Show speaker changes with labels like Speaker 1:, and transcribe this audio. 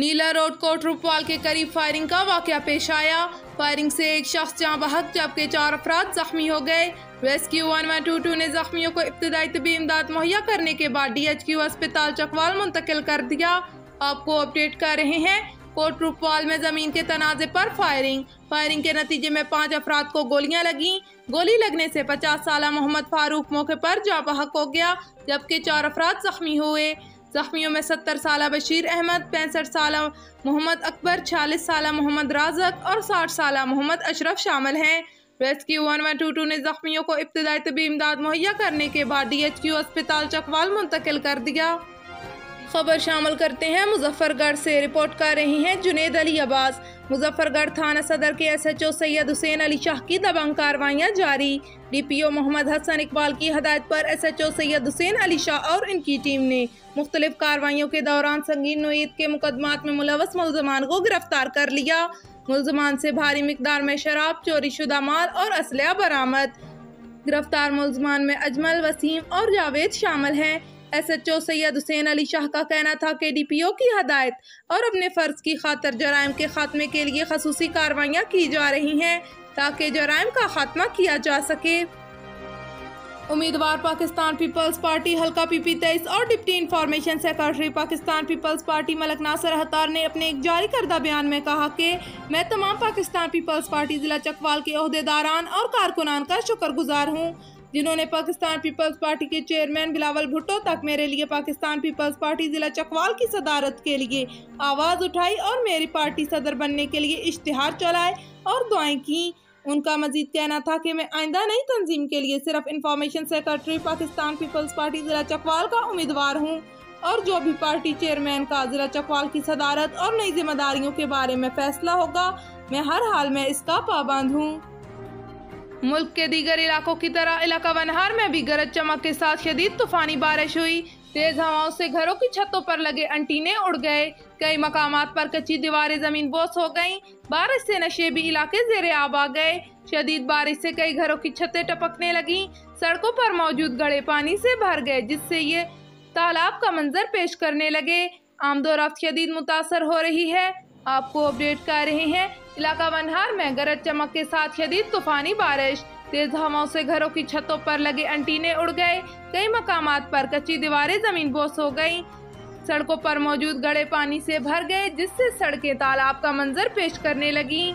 Speaker 1: नीला road कोटरुपाल के करीब firing का वाकया पेश आया। फायरिंग से एक शख्स जाँ बहक जबकि 4 अफराद जख्मी हो गए। रेस्क्यू 1122 ने जख्मियों को इब्तदाई तबी इमदाद मुहैया करने के बाद DHQ अस्पताल चकवाल मुंतकिल कर दिया। आपको अपडेट कर रहे हैं कोटरुपाल में जमीन के तनाजे पर फायरिंग के नतीजे में 5 अफराद को गोलियां लगीं। गोली लगने से 50 साल मोहम्मद फारूक मौके पर जाँ बहक हो गया जबकि 4 अफराद जख्मी हुए। जख्मियों में 70 साल बशीर अहमद, 65 साल मोहम्मद अकबर, 46 साल मोहम्मद राजक और 60 साल मोहम्मद अशरफ शामिल हैं। रेस्क्यू 1122 ने जख्मियों को इब्तदाई तबी इमदाद मुहैया करने के बाद DHQ अस्पताल चकवाल मुंतकिल कर दिया। खबर शामिल करते हैं मुजफ्फरगढ़ से। रिपोर्ट कर रहे हैं जुनेद अली अब्बास। मुजफ्फरगढ़ थाना सदर के SHO सैयद हुसैन अली शाह की दबंग कार्रवाइयाँ जारी। DPO मोहम्मद हसन इकबाल की हदायत पर SHO सैयद हुसैन अली शाह और इनकी टीम ने मुख्तलिफ कार्रवाइयों के दौरान संगीन नोयत के मुकदमात में मुलव्वस मुल्ज़मान को गिरफ्तार कर लिया। मुल्ज़मान से भारी मिकदार में शराब, चोरी शुदा माल और असलहा बरामद। गिरफ्तार मुल्ज़मान में अजमल, वसीम और जावेद शामिल हैं। SHO सैयद हुसैन अली शाह का कहना था कि DPO की हदायत और अपने फ़र्ज की खातर जराइम के खात्मे के लिए खसूसी कार्रवाइयाँ की जा रही हैं ताकि जराइम का खात्मा किया जा सके। उम्मीदवार पाकिस्तान पीपल्स पार्टी हल्का PP 23 और deputy information secretary Pakistan Peoples Party Malak Nasir Hattar ने अपने एक जारी करदा बयान में कहा कि मैं तमाम पाकिस्तान पीपल्स पार्टी जिला चकवाल के ओहदेदारान और कारकुनान का शुक्रगुजार हूँ जिन्होंने पाकिस्तान पीपल्स पार्टी के चेयरमैन बिलावल भुट्टो तक मेरे लिए पाकिस्तान पीपल्स पार्टी जिला चकवाल की सदारत के लिए आवाज़ उठाई और मेरी पार्टी सदर बनने के लिए इश्तिहार चलाए और दुआएं की। उनका मजीद कहना था कि मैं आइंदा नई तंजीम के लिए सिर्फ information secretary Pakistan Peoples Party जिला चकवाल का उम्मीदवार हूँ और जो भी पार्टी चेयरमैन का जिला चकवाल की सदारत और नई जिम्मेदारियों के बारे में फैसला होगा मैं हर हाल में इसका पाबंद हूँ। मुल्क के दीगर इलाकों की तरह इलाका वनहार में भी गरज चमक के साथ शदीद तूफानी बारिश हुई। तेज हवाओं से घरों की छतों पर लगे अंटीने उड़ गए। कई मकामात पर कच्ची दीवारें जमीन बोस हो गईं। बारिश से नशेबी इलाके ज़ेरे आब आ गए। शदीद बारिश से कई घरों की छतें टपकने लगीं। सड़कों पर मौजूद गड्ढे पानी से भर गए जिससे ये तालाब का मंजर पेश करने लगे। आमदोरफ्त शदीद मुतासर हो रही है। आपको अपडेट कर रहे हैं इलाका वनहार में गरज चमक के साथ शदीद तूफानी बारिश। तेज हवाओं से घरों की छतों पर लगे अंटीने उड़ गए। कई मकामात पर कच्ची दीवारें जमीन बोस हो गईं। सड़कों पर मौजूद गड्ढे पानी से भर गए जिससे सड़कें तालाब का मंजर पेश करने लगीं।